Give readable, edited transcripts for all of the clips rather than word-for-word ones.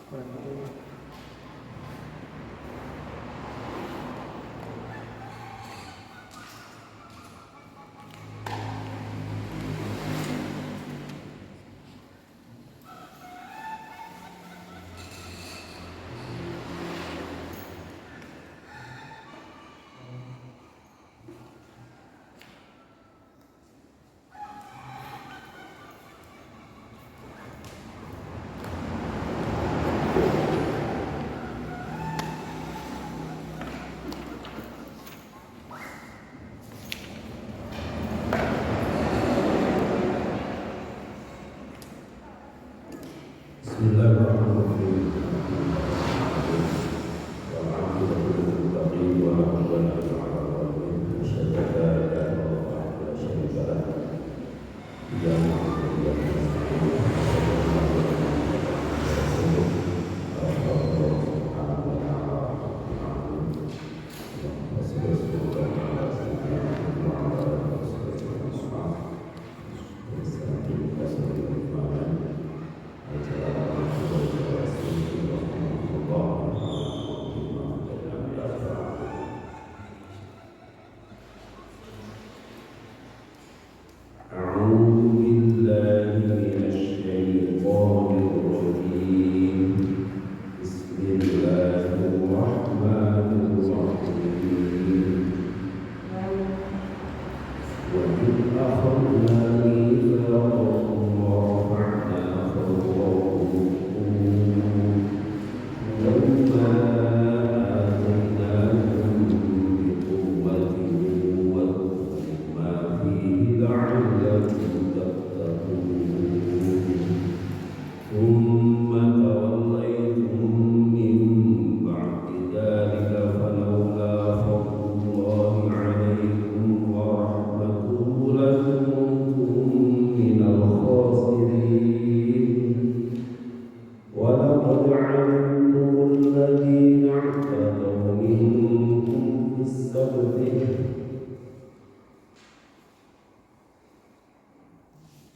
Bismillahirrahmanirrahim.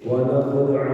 Walhamdulillahi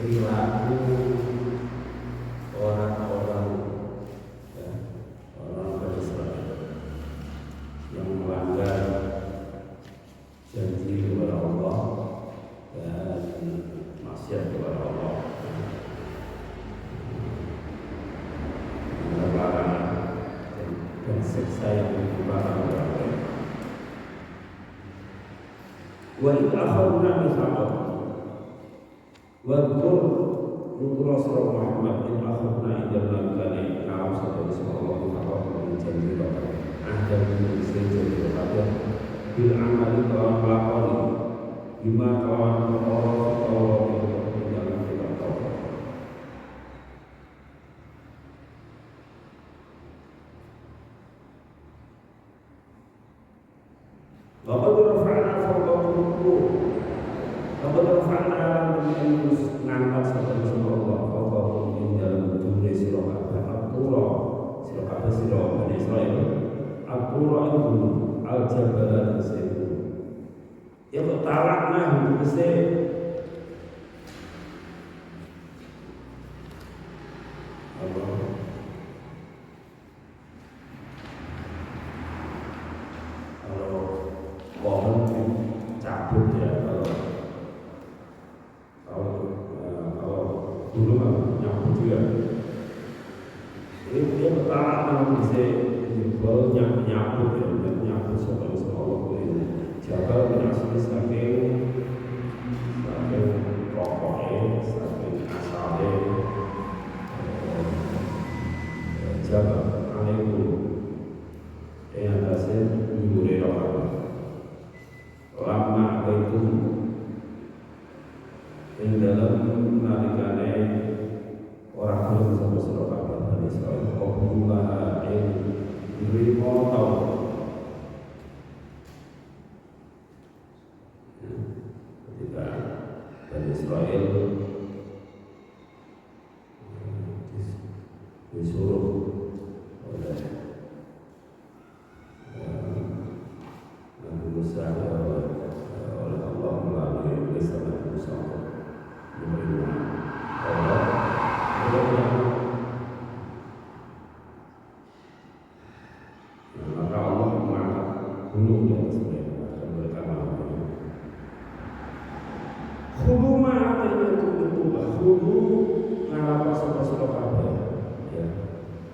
rabbil alamin wa la Laqad rafa'na fawqakum tur. Laqad rafa'na min ngangkat sapa Allah fawqakum ing dalem dure sira kabeh atura sira kabeh sira Bani Israil. Atura itu al-jabal al-sayyidu. Ya talakna huse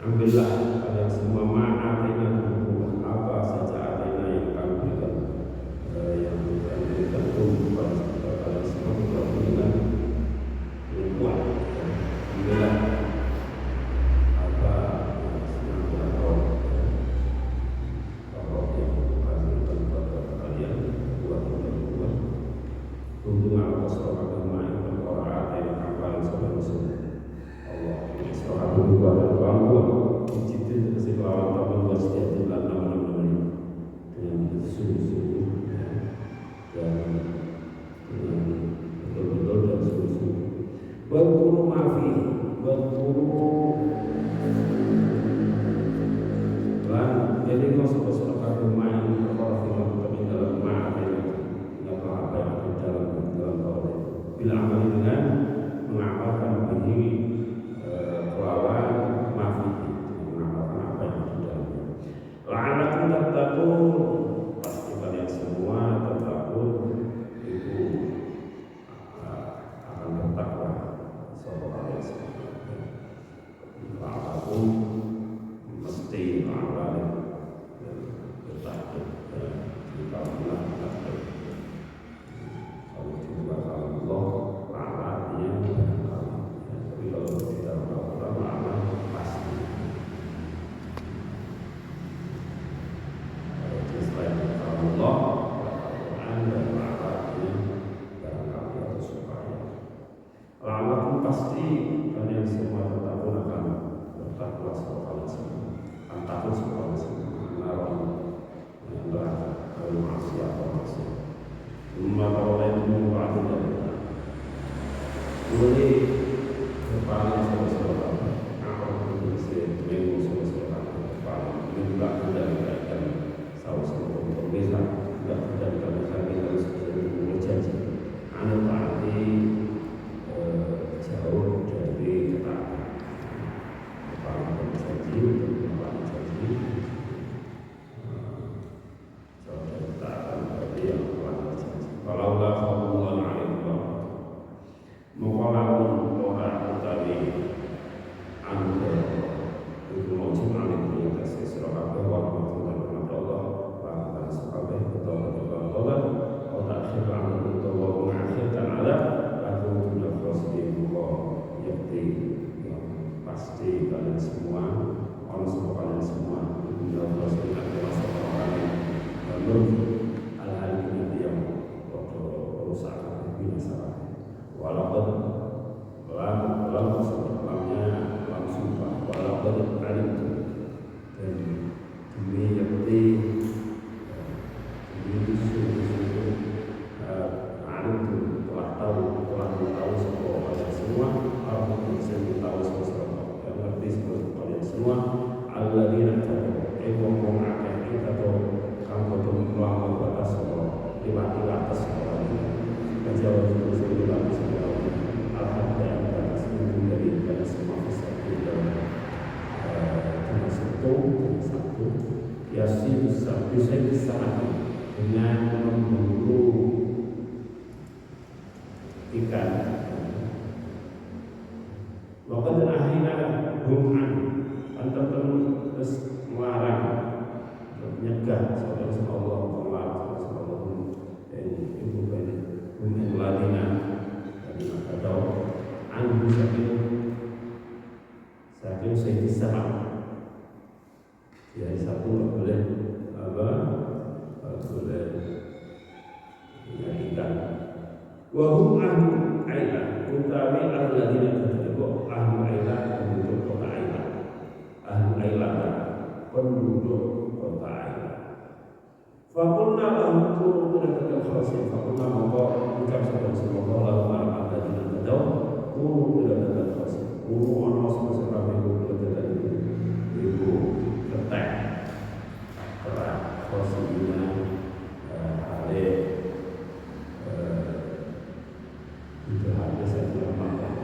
ambillah kalian semua ma'atena apa saja atena yang kami berikan yang kami berikan kepada kalian semua juga berikan yang kuat. Ambillah apa yang kita tahu bahwa yang kami berikan kepada kalian kuat untuk apa surah agama yang orang atena kalian semua Allah surah agama dan kemampuan diciptain dari kelawan tahun wastia dengan nama-nama dengan sungguh-sungguh dan betul-betul dan sungguh-sungguh. Wadkuru mafi, wadkuru lan jadi nggak suka-suka agama yang perkara film tapi dalam ma'afin nggak tahu apa yang ada dalam Taurat. Bila amal dengan mengamalkan begini kelawan mafi mengamalkan apa yang ada dalamnya. La'alakum tattaqun, pasti kalian semua tattaqun itu akan bertakwa sapa kalian semua. La'alakum mesti la'alakum bertakwa kita bertakwa. Kalau juga kalau Allah la'alanya tapi kalau tidak orang la'alah pasti. Selain Allah, Al-Quran dan Al-Quran barangkali atau supaya la'alakum pasti kalian semua tetap akan bertakwa sama kalian semua, akan takut sama kalian semua menaruh yang neraka kalau maksiat atau maksiat. Maka oleh itu mengubah dari boleh berpaling saudara-saudara, apa itu bisa mengubah saudara-saudara berpaling, mengubah dari kaitan saudara-saudara berbeza, tidak dari kaitan kita harus berjanji. Anda berarti jauh dari ketaatan, berpaling dari janji, berpaling janji, jauh dari ketaatan berarti yang berpaling janji. Kalau Allah Subhanahu Mengkolamun orang utawi anda itu mojib alim yang kasih surah warahmatullahi wabarakatuh bahkan sekali betul-betul Allah tak kira untuk mengakhirkan ada lalu sudah proses dibuka yakti pasti kalian semua orang semua alladzina tabu wong akeh kita kang padha mlawan batas liwati batas menjauh dari batas alhamdulillah batas dari batas semua satu yasi bisa disahati dengan memburu ikan. Waktu akhirnya bukan antar terus melarang menyegah saudara Allah ibu bani ladina atau anhu saking saya disahati ya satu boleh boleh menyanyikan wahum ahlu ailah utawi alladzina tadriku ahlu ailah penduduk kota ailah ahlu ailah penduduk kota ailah fakulna lahum kunu kudatul khasin fakulna maka ucap semoga lahum alladzina tadau kunu kudatul khasin kunu ono semasa kami kudatul ibu ketek kerak khasina ale itu hadis yang dilakukan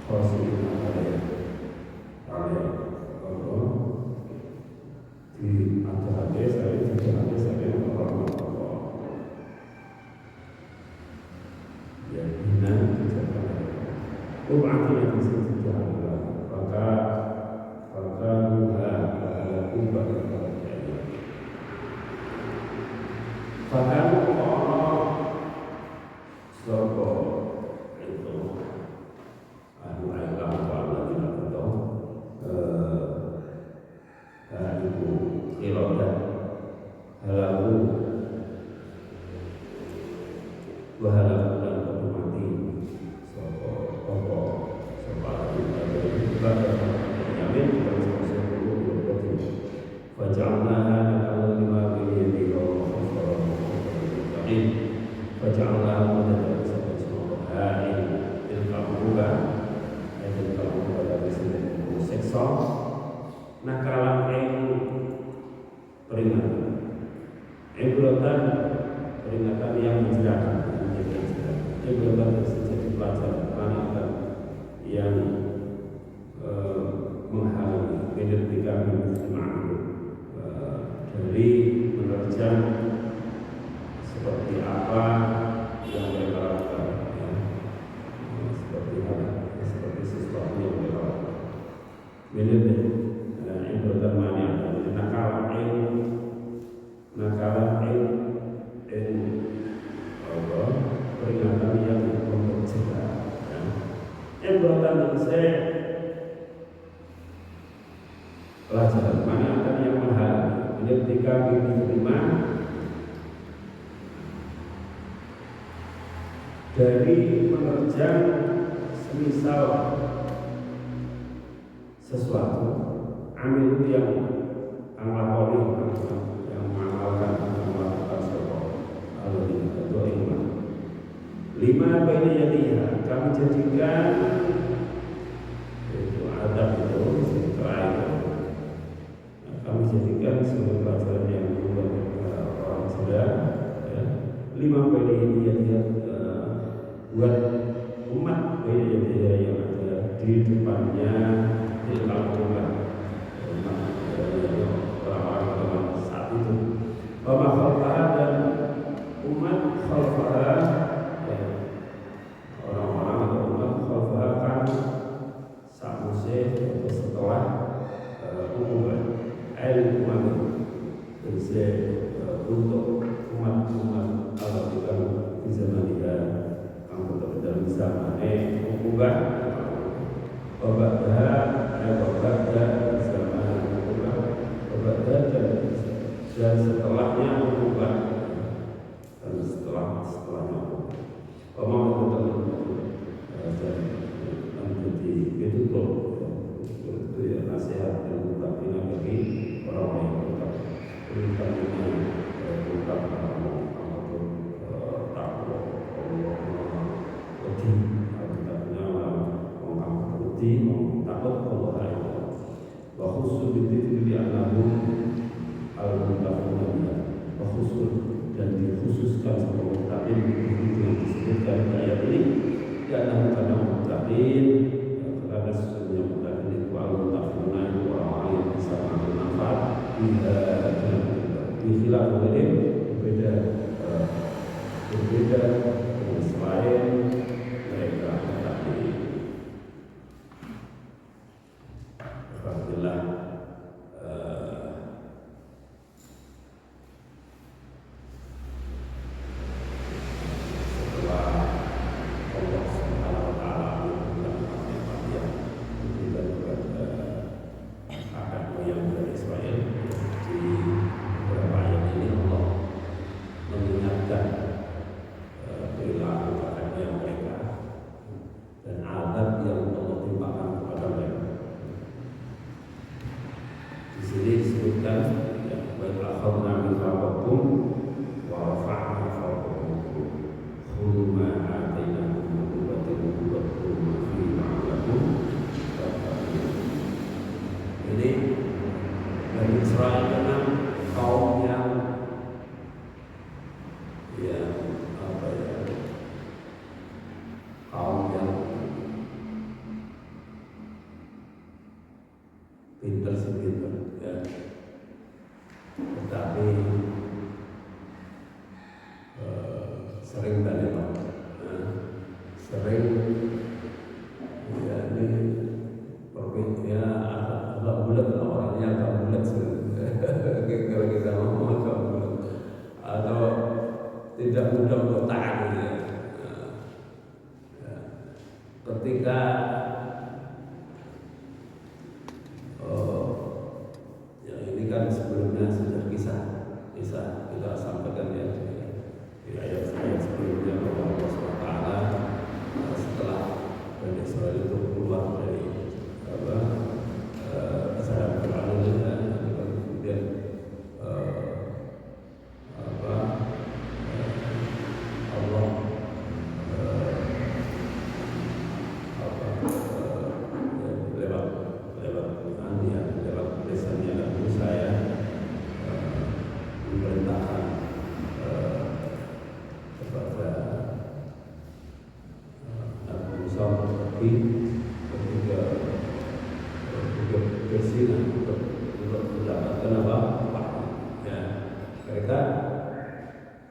khasina ale di antara hadis orang ya hina berarti yang disebut maka Fakamu Allah Sopo itu ahlu ailah wa'ala dinatau ibu ilodah halaku wahalaku dan mati Sopo Sopo yamin dan Faja'alnaha nakal lima bini Faja'alnaha mudadar Sopo Ha'in ilkamuka ilkamuka dari sini seksa nakalan peringatan peringatan yang menjelaskan ibratan sejati pelajaran peringatan yang menghalangi ketika dari menerjang seperti apa yang mereka lakukan ya. seperti sesuatu yang mereka lakukan benar-benar yang bertemanya nakalan peringatan yang mencegah ya. Yang bertemanya saya pelajaran mana akan yang menghalangi ketika diterima dari menerjang semisal sesuatu amil yang mengamalkan sesuatu atau iman lima baina yadiha kami jadikan itu adab itu terakhir kami jadikan sebagai pelajaran yang membuat orang sudah ya. Lima baina yadiha buat umat baina yadiha yang ada di depannya ilmuwan orang-orang saat itu bahwa khalfaha dan umat khalfaha orang-orang atau umat khalfaha kan samusih setelah umuman umat bisa untuk umat-umat Allah yang di zaman dia kamu dalam zaman umuman obatnya zaman umuman obatnya dan setelahnya umuman dan setelahnya umuman dan menjadi itu itu ya nasihat yang mutlaknya bagi orang yang mutlak perintahnya mutlak apapun takwa Allah wedi perintahnya orang takut Allah wa khusus binti li'annahum al-muttaquna khusus dan dikhususkan sama muttaqin itu yang disebutkan di ayat ini li'annahum kana muttaqin karena sesungguhnya muttaqin itu al-muttaquna itu orang-orang yang bisa mengambil manfaat di khilaf berbeda dengan selain mereka muttaqin. Alhamdulillah setelah Allah Subhanahu wa taala memberikan yang diberikan kepada anak moyang dari Israel di beberapa ayat ini Allah mengingatkan perilaku kakaknya mereka dan adab yang Allah timpakan kepada mereka. Di sini disebutkan ya wa akhadna mitsaqakum wa rafa'na fawqakum khudhu ma atainakum bi quwwatin wadhkuru ma fihi la'allakum tattaqun. Ini Bani Israil memang kaum yang kaum yang pintar ya, tetapi sering balik sering ya ini ya agak bulat orangnya agak bulat kalau kita ngomong agak bulat atau tidak mudah untuk taat ya. Ketika ya ini kan sebelumnya sudah kisah kita sampaikan ya di ayat-ayat sebelumnya bahwa Allah SWT setelah Bani Israil itu keluar dari kesadaran Fir'aun kemudian Allah lewat lisannya Nabi Musa ya memerintahkan kepada Nabi Musa pergi ketika bersih untuk mendapatkan apa ya mereka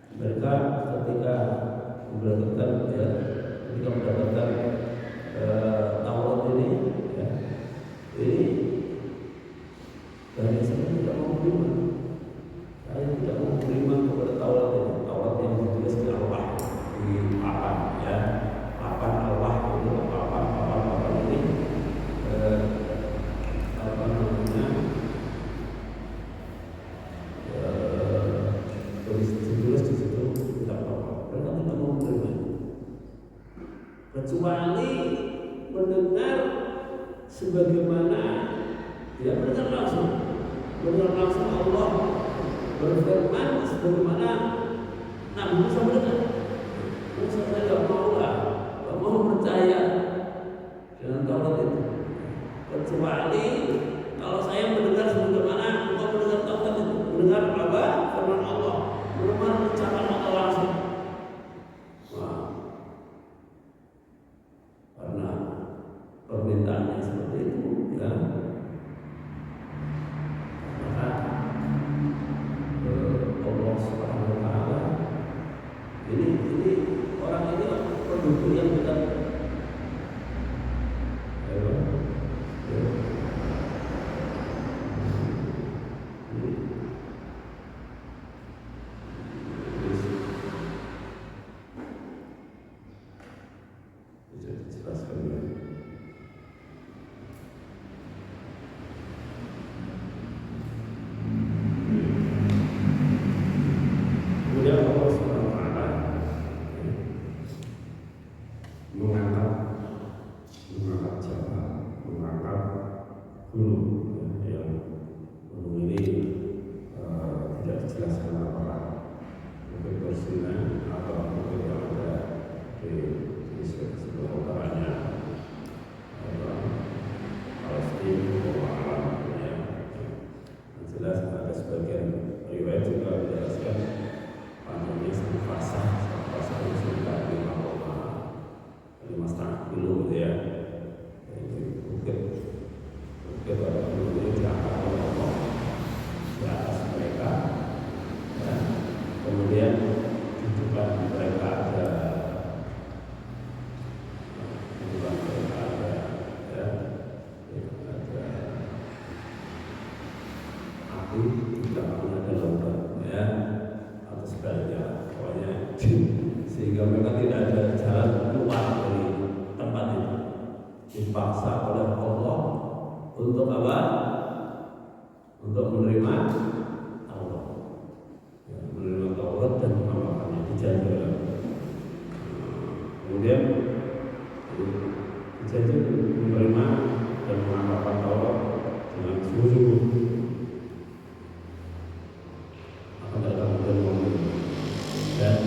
ketika mendapatkan Taurat ini ya ini dan saya tidak mau beriman. Saya tidak mau beriman kepada Taurat ini. Taurat yang ditulis di Al-Wah di papan ya, papan Al-Wah itu papan ini apa namanya tulis di situ kitab Taurat. Mereka tidak mau beriman kecuali mendengar sebagaimana dia mendengar langsung Allah berfirman sebagaimana Nabi Musa mendengar. Musa saya tidak mau percaya dengan Taurat itu kecuali kalau saya mendengar sebagaimana engkau mendengar Taurat itu, mendengar apa firman Allah, mendengar ucapan Allah langsung. Karena permintaannya seperti itu ya. Allah Subhanahu wa taala ini orang ini penduduk yang dekat di belakangnya ada lubang, ya, atau sebaliknya, pokoknya sehingga mereka tidak ada jalan keluar dari tempat itu. Dipaksa oleh Allah untuk apa? Untuk menerima Allah, ya, menerima Taurat dan mengamalkannya, dijanji oleh Allah. Kemudian dijanji menerima dan mengamalkan Taurat dengan sungguh-sungguh. Akan ada kemudian momen dan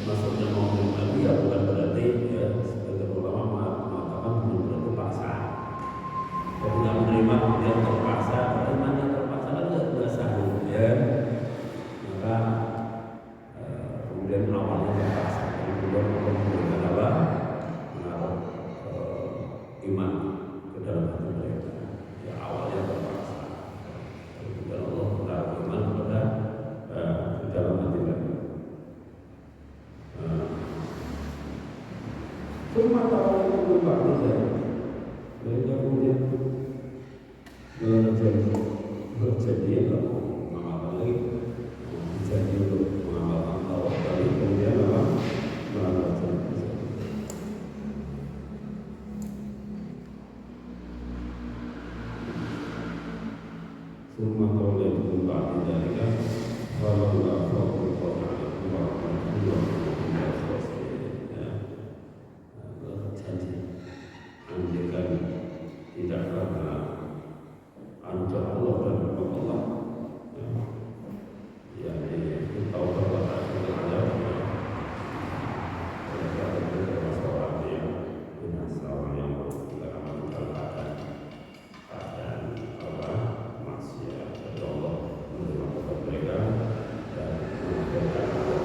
masuknya momen tadi ya bukan berarti ya sebagian ulama mengatakan benar-benar terpaksa. Kalau tidak menerima kemudian terpaksa, iman yang terpaksa kan tidak sanggup, ya. Maka kemudian awalnya terpaksa, kemudian Allah memberikan apa? Menaruh iman ke dalam hati mereka. Ya awalnya terpaksa, kemudian Allah menaruh iman kepada di dalam hati mereka. Cuma tahu itu berupa mereka kemudian berjanji untuk mengamalkan lagi, berjanji untuk mengamalkan Taurat, tapi kemudian apa? Melanggar janji. Semua tahu itu berupa tidak kan? Kalau tidak fokus pada janji, andaikan tidak karena anugerah Allah dan rahmat Allah, ya ini tahu bahwa sudah ada mereka itu masalah yang tidak akan mengatakan keadaan apa maksiat dari Allah menerima kepada mereka dan mengajarkan Allah.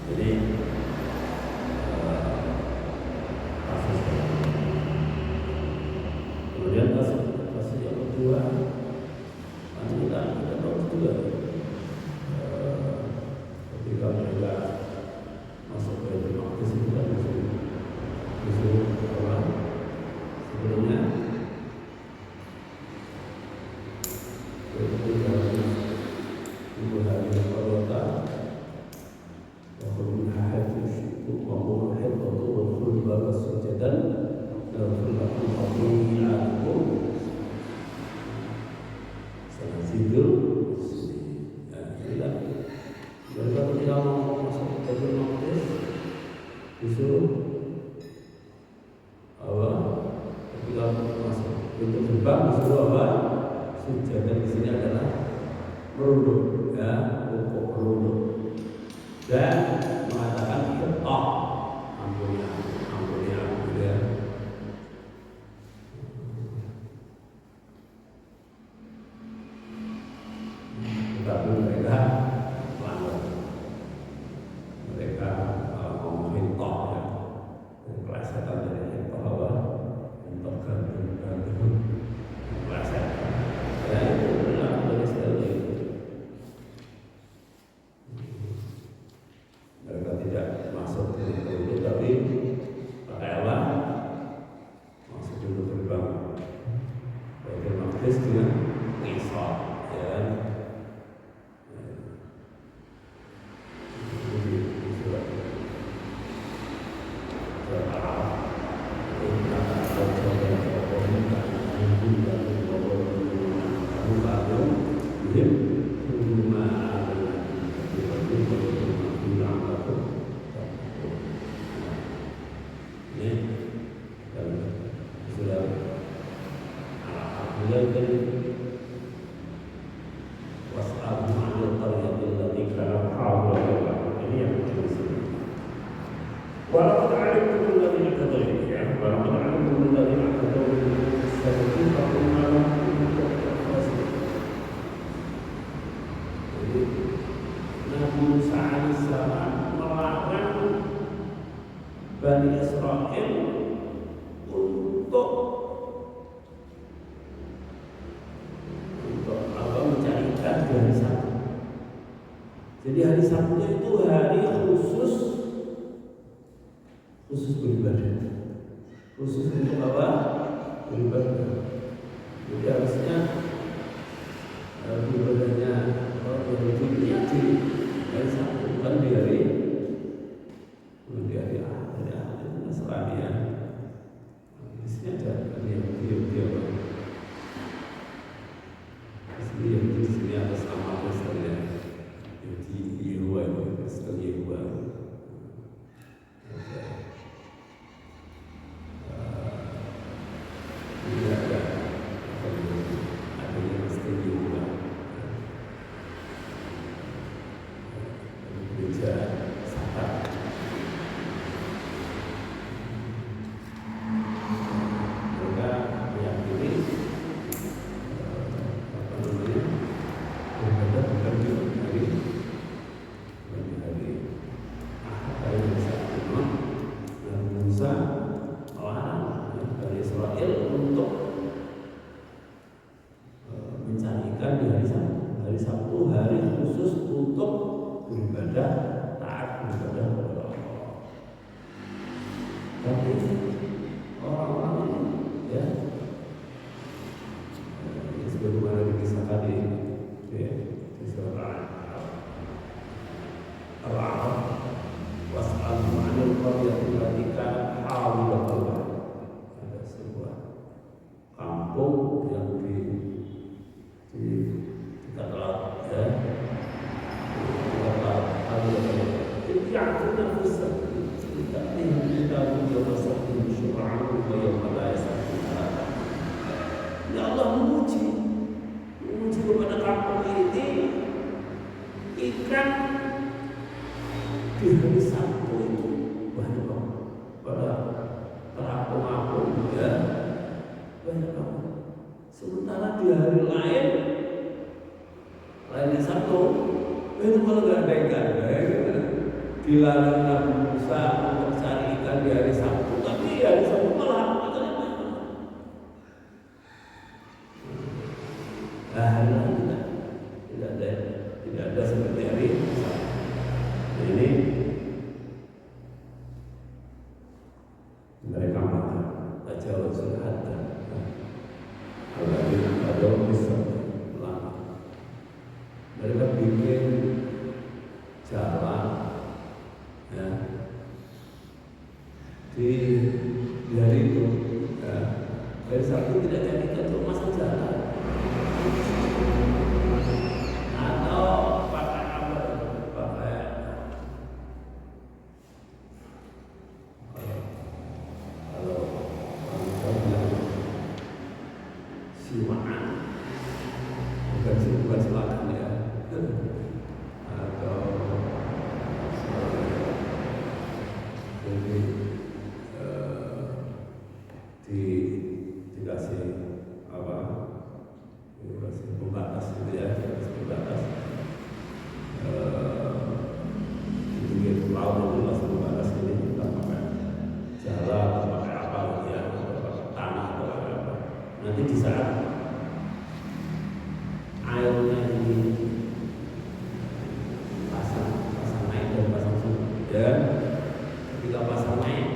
Jadi kemudian kasus yang kedua, kita tahu juga ketika mereka masuk ke Maqdis itu kan disuruh orang sebelumnya ketika ibu hari Al-Qur'an وَقُلْ حَافِظُ وَقُلْ حِفْظُ وَقُلْ بَابَ سُجَدًا لَغْفِرْ لَكُمْ خَطِيئَاتِكُمْ sanazidul muslimin. Inilah mereka ketika mau masuk ke Baitul Maqdis disuruh apa? Ketika masuk pintu gerbang disuruh apa? Sujud. Dan di sini adalah merunduk, ya, rukuk merunduk. Dan mengatakan ampuni aku, ya. Tetapi mereka melanggar. Mereka ngomongin ya. Kelesetan dari hintoh apa? Hintoh gantung kelesetan. Ya itu berlaku dari segala itu. Mereka tidak masuk ke itu, tapi pakai apa? Masuk dulu gerbang Baitul Maqdis dengan ngisor, ya. Nabi Musa alaihissalam melarang Bani Israel untuk apa mencari ikan di hari Sabtu. Jadi hari Sabtu itu hari khusus beribadah, khusus untuk apa? Beribadah. beribadah, taat beribadah kepada Allah. Tapi orang-orang ini, ya, sebagaimana dikisahkan di surah Al-A'raf, was'alhum 'anil qaryati allati kanat hadilatal bahr. Ada sebuah kampung yang di dekat laut, ya, dekat laut, hadilatal bahr. Ya'tuna fusat kita yawma syura'an wa yawma la yasabuna. Ya Allah memuji kepada kampung ini, ikan di hari Sabtu itu banyak banget, pada terapung-apung, ya, banyak banget. Sementara di hari lain, lainnya Sabtu, itu malah gak ada ikan. Dilarang Nabi Musa untuk cari ikan di hari Sabtu, tapi di hari Sabtu malah ikannya banyak. Nah, hari lain tidak ada seperti hari Sabtu. Ini mereka makan tajawuzul hatta. Al-Ladina qadaw bis-sabr lama. Mereka bikin jalan, ya, di hari itu, ya, hari Sabtu tidak jadi untuk masang jalan. Nanti di saat airnya ini pasang naik dan pasang surut, ya, ketika pasang naik,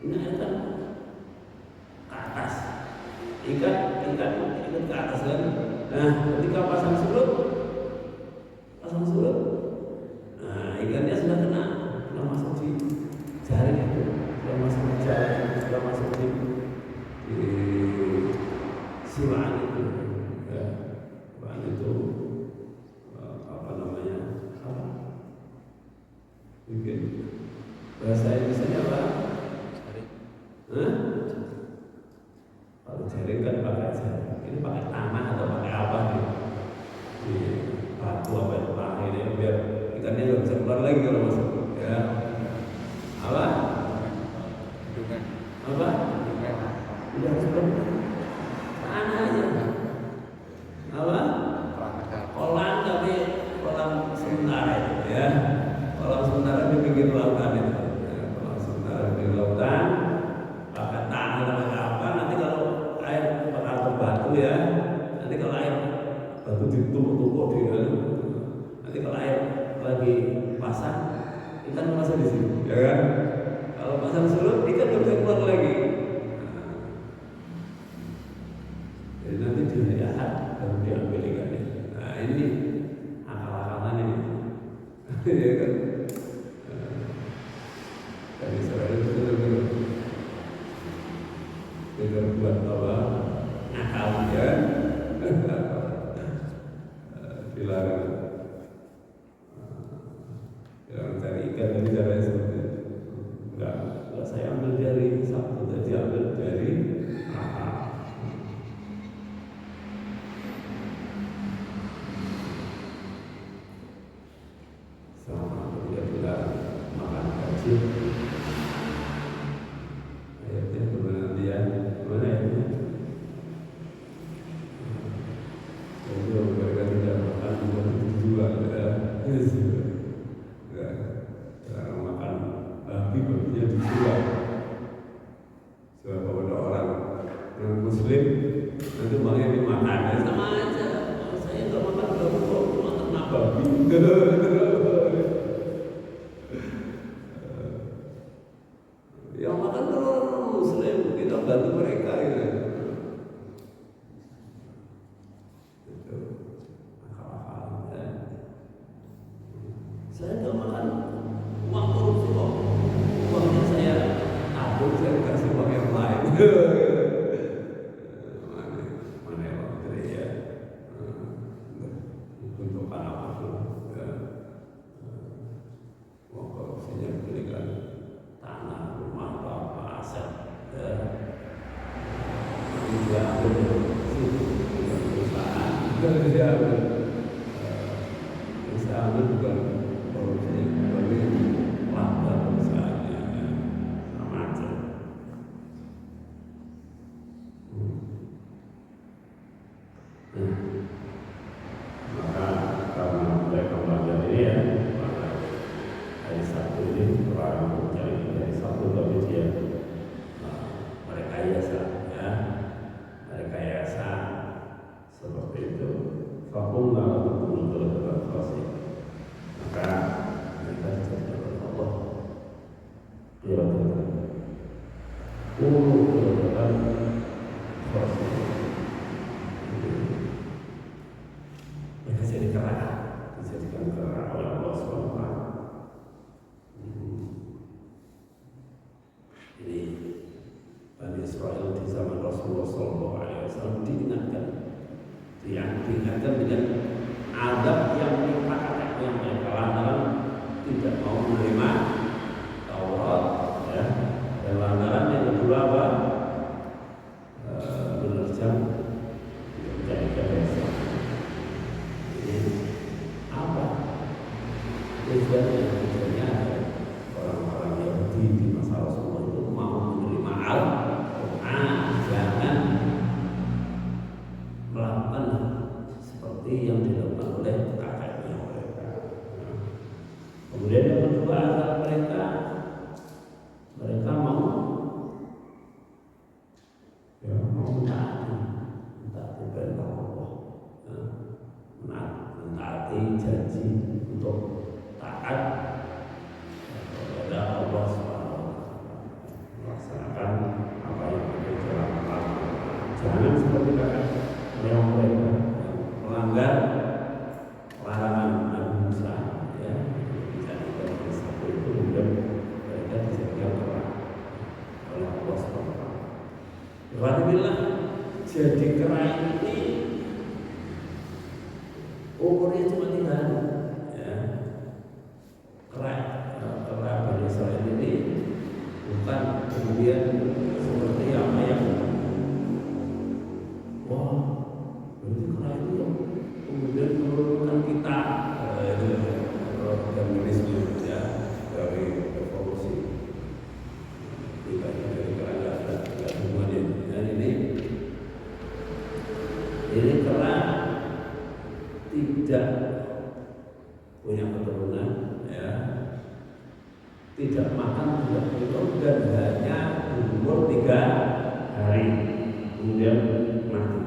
ini air kan ke atas, ikan ke atas kan. Nah, ketika pasang surut, nah, ikannya sudah kena masuk di jaring itu, sudah masuk di jaring, sudah masuk di silaan itu, ya, silaan itu apa namanya? Apa? Mungkin bahasa Indonesia apa? Jaring. Kalau jaring kan pakai jaring, ini pakai tanah atau pakai apa nih? Di batu apa itu pakai ini biar ikannya nggak bisa keluar lagi kalau masuk, ya. Apa? Apa? Udah sebentar. Tanah aja. Apa? Kolam, tapi kolam sementara itu, ya. Kolam sementara di pinggir lautan itu, ya. Kolam sementara di pinggir lautan, pakai tanah pakai apa? Nanti kalau air pakai batu, ya. Nanti kalau air batu ditumpuk-tumpuk di, nanti kalau air lagi pasang, ikan masuk di sini, ya kan? Kalau pasang surut, ikan nggak bisa keluar lagi. Jadi nanti di hari Ahad baru diambil ikannya. Nah, ini akal-akalan ini, ya kan? Dari Israel itu betul buat apa? Akal, ya. Dilarang cari ikan dari caranya seperti itu. Enggak saya ambil dari Sabtu, diambil dari Ahad. Sama ketika makan gaji, ayatnya kemudian mana ayatnya? Jadi mereka tidak makan juga, ya. Karena makan babinya dijual kepada orang non-Muslim, nanti malah dimakan, sama aja. Saya nggak makan babi, kok makan babi. Ya, usaha bukan korupsi, tapi lambat usahanya, sama aja. Maka karena mereka belajar ini ya, maka hari Sabtu ini orang mencari hari Sabtu tapi dia merekayasa ya, merekayasa seperti itu. Fakullah untuk berkasi, maka mereka dijadikan Allah. Dia berkata, mereka jadi kera, dijadikan kera oleh Allah SWT. Ini Bani Israel di zaman Rasulullah SAW diingatkan dengan adab yang menimpa yang mereka lantaran tidak mau menerima Taurat, ya, dan lantaran yang kedua apa? Menerjang menjadikan Islam. Ini apa? Tujuannya orang-orang Yahudi di masa Rasulullah itu mau menerima Al-Quran, jangan melakukan seperti yang dilakukan oleh kakeknya mereka. Kemudian yang kedua adalah mereka mau mentaati perintah Allah, mentaati janji untuk taat kepada Allah SWT, melaksanakan apa yang dijalankan. Jangan seperti kakek yang mereka melanggar larangan Nabi Musa, ya, dijadikan satu itu, kemudian mereka dijadikan kera oleh Allah SWT. Alhamdulillah, jadi kera ini umurnya cuma 3 hari, ya. Kera Bani Israil ini bukan kemudian seperti apa yang berarti kera itu yang kemudian menurunkan kita feminisme, ya, dari revolusi dari kerajaan kemudian ini kera tidak punya keturunan, ya, tidak makan, tidak minum, dan hanya umur 3 hari kemudian mati.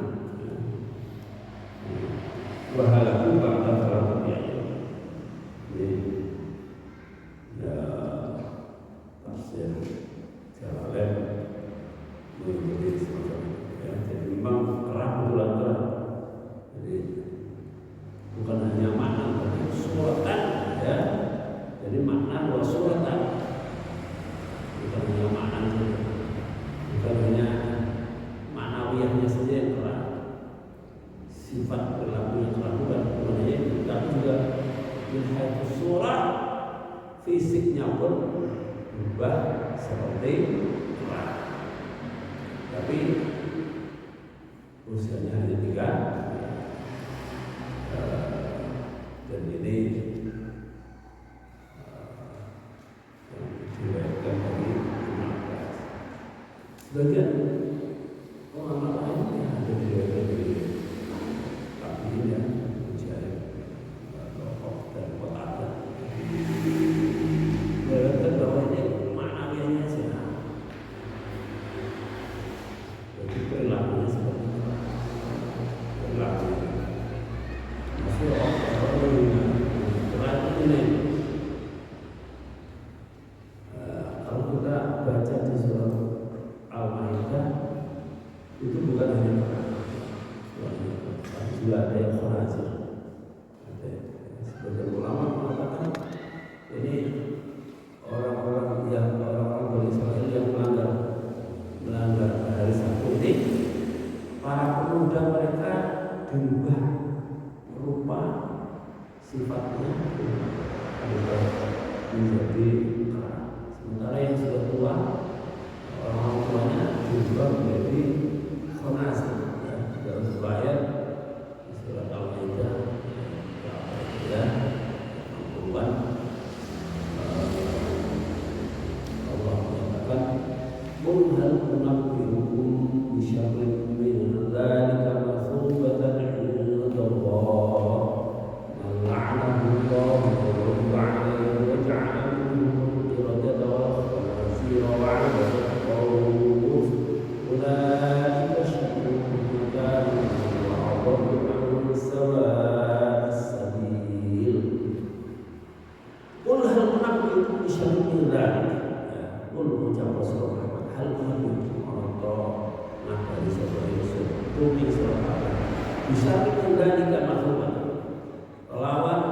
Wahalaku ba'da salatiyah. Ini ya tafsir Jalalain mengikuti semacam itu, ya. Jadi memang kera betulan kera. Jadi bukan hanya makna tapi suratan, ya. Jadi makna wa suratan, bukan hanya makna saja, bukan hanya ma'nawiyahnya saja yang kera, sifat perilakunya keraguan, tapi juga melihat surah fisiknya pun berubah seperti kera. Tapi usianya hanya 3, dan ini yang diriwayatkan dari Imam Abbas. Sebagian ulama lain yang ada diriwayatkan dari Tabi'in, ya, Mujahid, Tokoh dan Qatadah, diriwayatkan bahwa ini maknanya saja. Jadi perilakunya seperti itu. Perilakunya masih orang ini. Kalau kita baca di surat Al-Maidah, itu bukan hanya tapi juga ada yang khanazir. Sebagian ulama mengatakan ini orang-orang Bani Israil yang melanggar hari Sabtu ini, para pemuda mereka dirubah rupa sifatnya berubah menjadi kera. Sementara yang sudah tua, orang tuanya dirubah menjadi khanazir, ya. Dalam sebuah ayat di surat an sawa'is sabil. Qul hal unabbi'ukum bi syarrin min dzalik. Qul ucap Rasulullah Muhammad, hal unabbi'ukum Allah ngabari sapa Yusuf tumi sapa bi syarrin min dzalika makhluqan. Lawan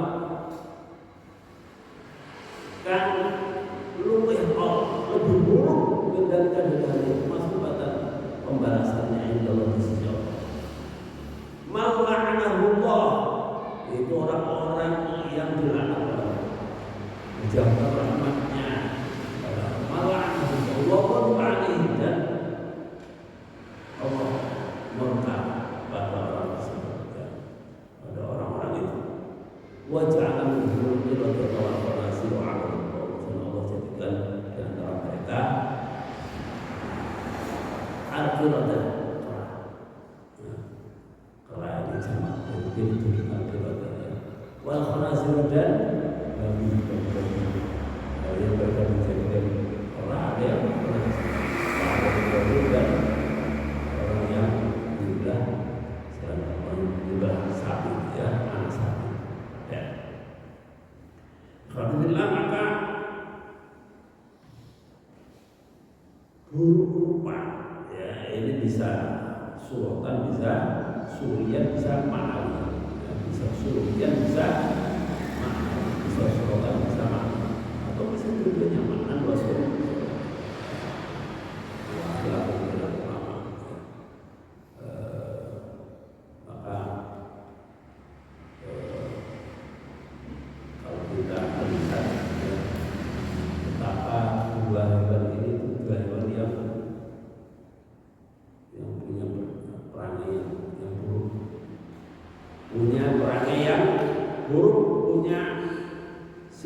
kan luwih lebih buruk mengendalikan dari makhluqatan pembalasannya yang Allah di sisi Allah. Mal'anahullah itu orang-orang yang dilaknat Allah, dijauhkan rahmatnya. Mal'anahullah wa alaihi, dan Allah murka pada orang tersebut, pada orang-orang itu. Wa ja'ala minhum qiradatan wa khanazir wa 'abada. Allah jadikan di antara mereka al-qiradatan, kera ini sama itu al-qiradatan, wal khanazir, dan babi yang mereka menjadikan kera, ada yang dan orang yang juga selain orang juga sapi, ya, anak sapi. Ya. Alhamdulillah, maka buruk rupa, ya, ini bisa suratan, bisa surian, bisa ma'nawi, ya, bisa surian, bisa ma'nawi, bisa suratan, bisa ma'nawi, atau bisa dua-duanya makna dua surat.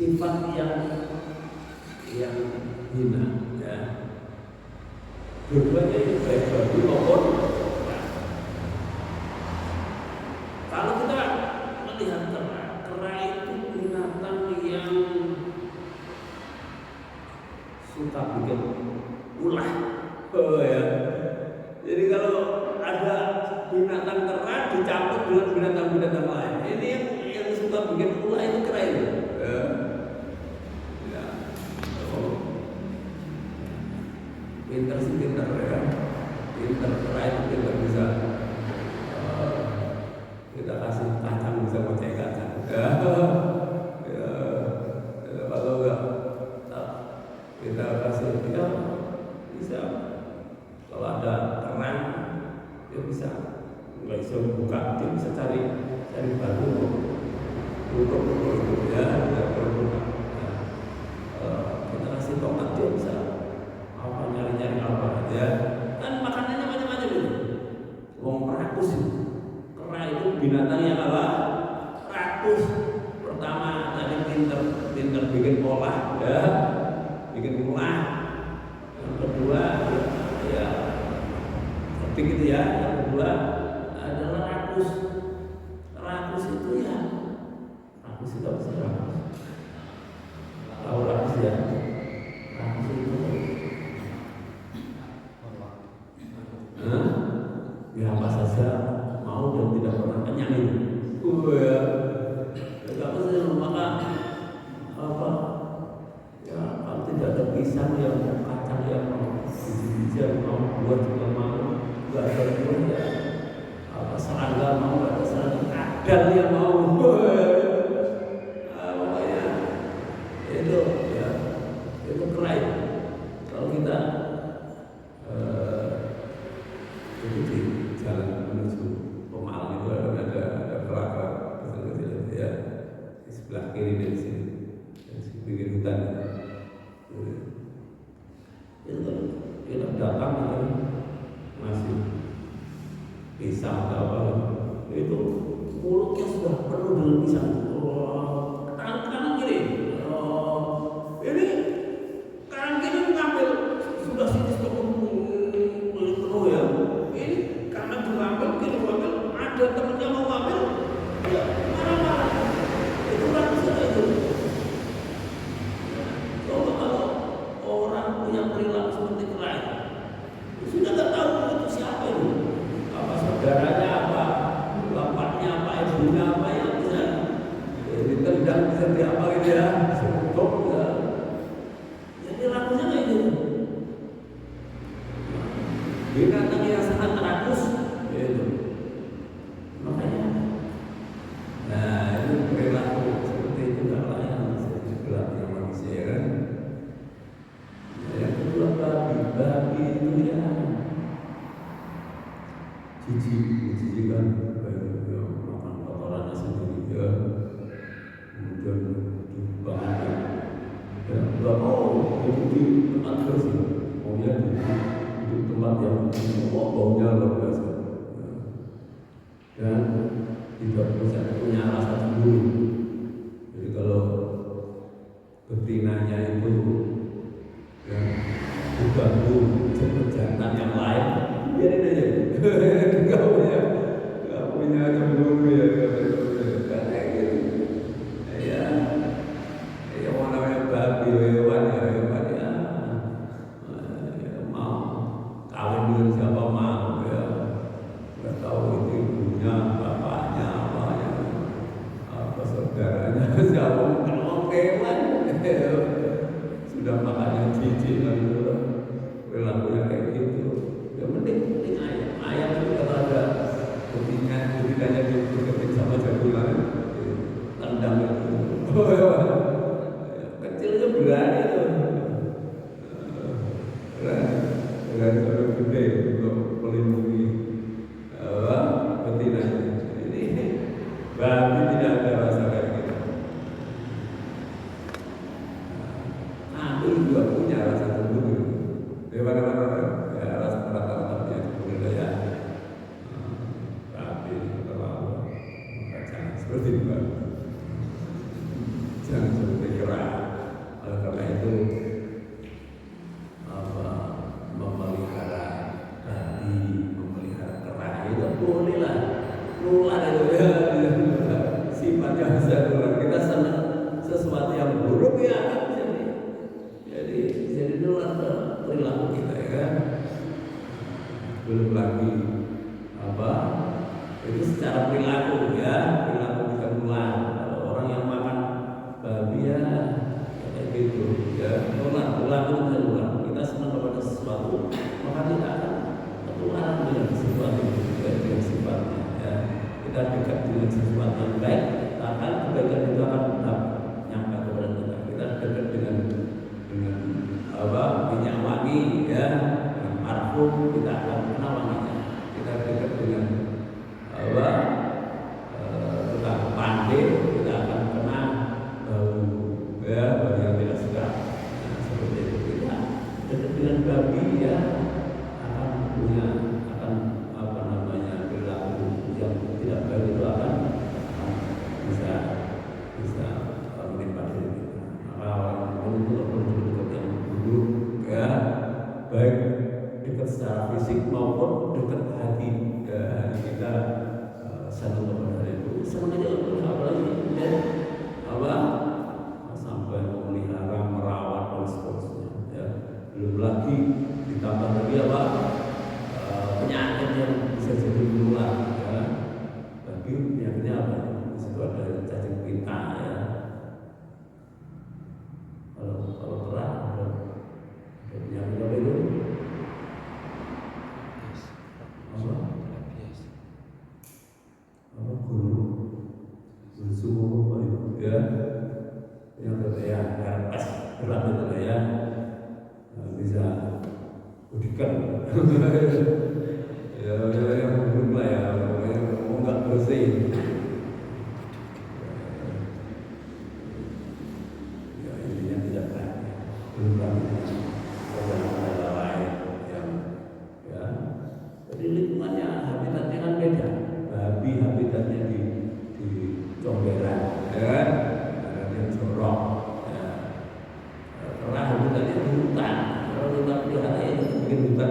Sifat yang hina, ya. Dua-duanya itu baik bagus maupun kalau kita melihat kera itu binatang yang suka bikin ulah, ya. Jadi kalau ada binatang kera dicampur dengan binatang-binatang lain, ini yang suka bikin ulah itu kera itu. Pinter sih pinter, ya, pinter, kera itu pinter, bisa kita kasih kacang bisa ngoceh kacang, ya, kalau enggak kita kasih dia bisa, kalau ada terang dia bisa nggak bisa buka, dia bisa cari batu untuk ya, kita kasih tongkat dia bisa apa nyari apa, ya, kan makanannya macam-macam itu. Wong rakus itu, kera itu binatang yang apa? Rakus. Pertama tadi pinter bikin pola, ya, bikin ulah. Yang kedua, ya, seperti gitu, ya. Yang kedua adalah rakus. Rakus itu, ya, rakus itu apa sih rakus? Tahu rakus, ya? Rakus itu ya apa saja mau dan tidak pernah kenyang itu. Ya. Apa saja makan apa? Ya, kalau tidak ada pisang yang mau, kacang yang mau, biji-biji yang mau, buah juga mau, nggak ada buah, ya. Apa serangga mau, nggak ada serangga, kadal yang mau. Pokoknya itu, ya, itu keren. Kalau kita di jalan menuju Pemalang itu ada kera kecil-kecil, ya, di sebelah kiri dari sini, dari pinggir hutan. Itu kita datang, ya, masih pisang atau apa, itu mulutnya sudah penuh dengan pisang. Kanan kiri, ini kanan kiri mengambil sudah sini sudah penuh, ya. Ini karena diambil, kiri ambil, ada temennya mau ambil, ya marah-marah. Itu rakus itu. Coba kalau orang punya perilaku seperti kera, sudah tak tahu itu siapa itu, apa saudaranya, apa seperti apa gitu ya, sebut ya. Jadi lakunya kayak gitu. Binatang yang sangat terakus, itu. Makanya, nah itu perilaku seperti itu lah yang perilaku manusia kan. Yang kedua babi itu ya jijik kan, makan kotorannya sendiri ya, kemudian dibangun ya, enggak mau itu di tempat bersih, maunya di tempat yang baunya luar biasa dan tidak punya rasa cemburu. Jadi kalau betinanya itu ya, diganggu jantan yang lain, biarin aja. Nggak punya cemburu ya, karena gitu. Ya mau namanya babi, hewan ya, mau kawin dengan siapa mau ya, nggak tahu itu ibunya, bapaknya, apa saudaranya, siapa mau hewan. Sudah makannya jijik lalu perilakunya kayak gitu. Ya mending ayam itu kalau ada betinanya diketik sama jagulan tendang itu. Kecilnya berani tuh. Berani sampai gede untuk melindungi betinanya. Ini babi tidak ada rasa kayak gitu. Aku juga punya rasa cemburu. Bagaimana ya rasa rata-rata cemburu ya. Tapi terlalu jangan seperti itu. Jangan seperti kera. Oleh karena itu memelihara babi, memelihara kera itu boleh lah. Nular itu ya. Sifatnya bisa nular. Kita senang sesuatu yang buruk ya. Jadi nular perilaku kita ya kan. Belum lagi itu secara perilaku ya, perilaku bisa nular. Kalau orang yang makan babi ya kayak gitu ya, nular perilaku bisa nular. Kita senang kepada sesuatu, maka kita akan ketularan dengan sesuatu dengan sifatnya ya. Kita dekat dengan sesuatu yang baik, akan kebaikan itu akan nyampe kepada kita. Kita dekat dengan minyak wangi ya, dengan parfum kita akan kenal wanginya. Kita dekat dengan tukang pandai kita akan kena bau ya, bau yang tidak suka. Nah, seperti itu kita dekat dengan babi ya akan perilaku yang tidak baik itu akan bisa menimpa diri kita. Maka untuk yang buruk ya, baik dekat secara fisik maupun dekat hati ya, hati kita satu kepada itu senang aja untuk apalagi ya sampai memelihara, merawat dan seterusnya ya. Belum lagi ditambah lagi penyakit yang bisa jadi menular ya. Bagi penyakitnya apa? Di situ ada cacing pita ya. Kalau terang ada penyakit apa itu? Guru sumu itu ya, yang terkaya herpes berat itu ya, bisa udikan ya yang buruk lah ya, yang nggak bersih ya, intinya tidak baik. Belum lagi ada lain yang ya, jadi lingkungannya habitatnya kan beda. Babi habitatnya di comberan ya kan, ada yang jorok ya. Kera habitatnya di hutan. Kalau kita pelihara itu bikin hutan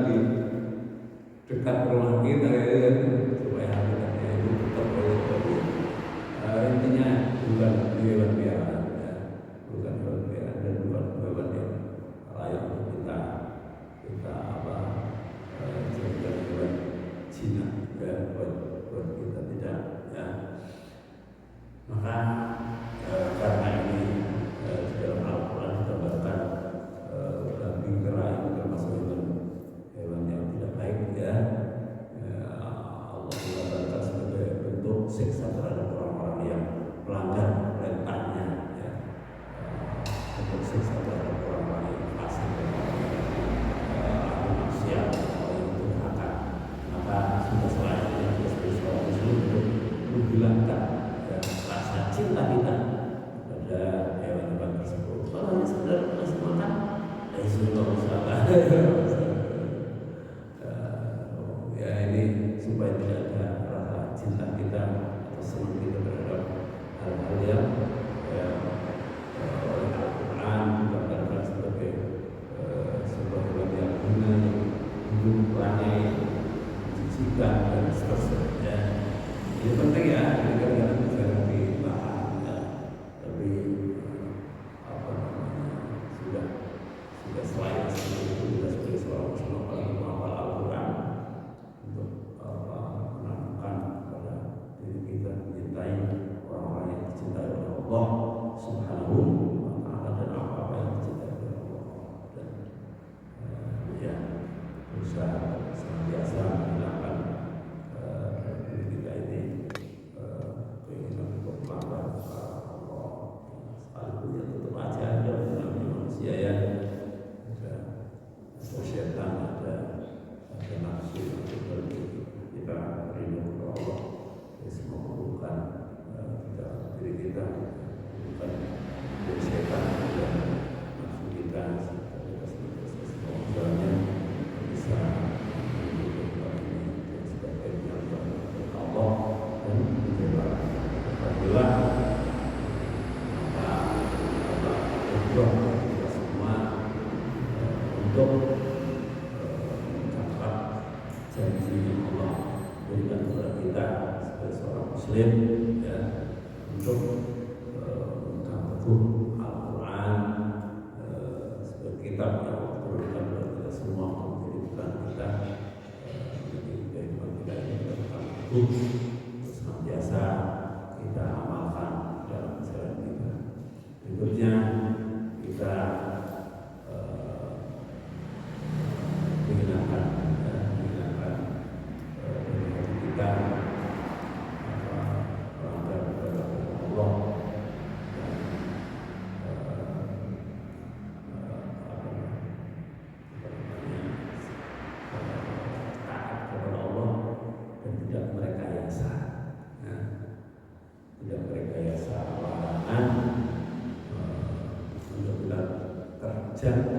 siksa terhadap orang-orang yang melanggar perintahnya, ya. Untuk siksa terhadap orang-orang yang fasik, manusia, orang yang durhaka. Maka sudah selayaknya kita sebagai seorang muslim untuk menghilangkan rasa cinta kita pada hewan-hewan tersebut. Kalau hanya sekedar ngasih makan, sudah masalah. Ya ini supaya tidak ada rasa cinta kita atau senang kita terhadap hal-hal yang oleh Al-Quran dikatakan sebagai sebuah hewan yang hina, hidup ranai, menjijikan dan seterusnya. Ini penting ya, ini kan bisa dibahas ya. Tapi sudah selain itu kita sebagai seorang muslim apalagi menghafal Al-Quran untuk menanamkan pada diri kita mencintai orang-orang yang dicintai oleh Allah Subhanahu wa Ta'ala dan apa-apa yang dicintai oleh Allah, dan ya berusaha senantiasa menghilangkan diri kita ini keinginan untuk melanggar Allah, sekalipun ya tetap aja ada manusia ya, ada setan, ada nafsu, kita rindu kepada Allah. Jadi semua bukan diri kita, bukan dari setan dan nafsu kita semua jalannya bisa menunjukkan ini sebagai penyambung Allah dan menjaga apabila kita semua untuk mencapai janji yang Allah berikan kepada kita sebagai seorang muslim, ya, untuk memegang teguh Al-Quran sebagai kitab yang Allah turunkan kepada kita semua untuk menjadikan kita menjadi kehidupan kita ini kita memegang teguh senantiasa kita amalkan dalam keseharian kita. Berikutnya kita menghilangkan dari hati kita melanggar kepada Allah dan taat kepada Allah dan tidak merekayasa, tidak merekayasa larangan, benar-benar terjang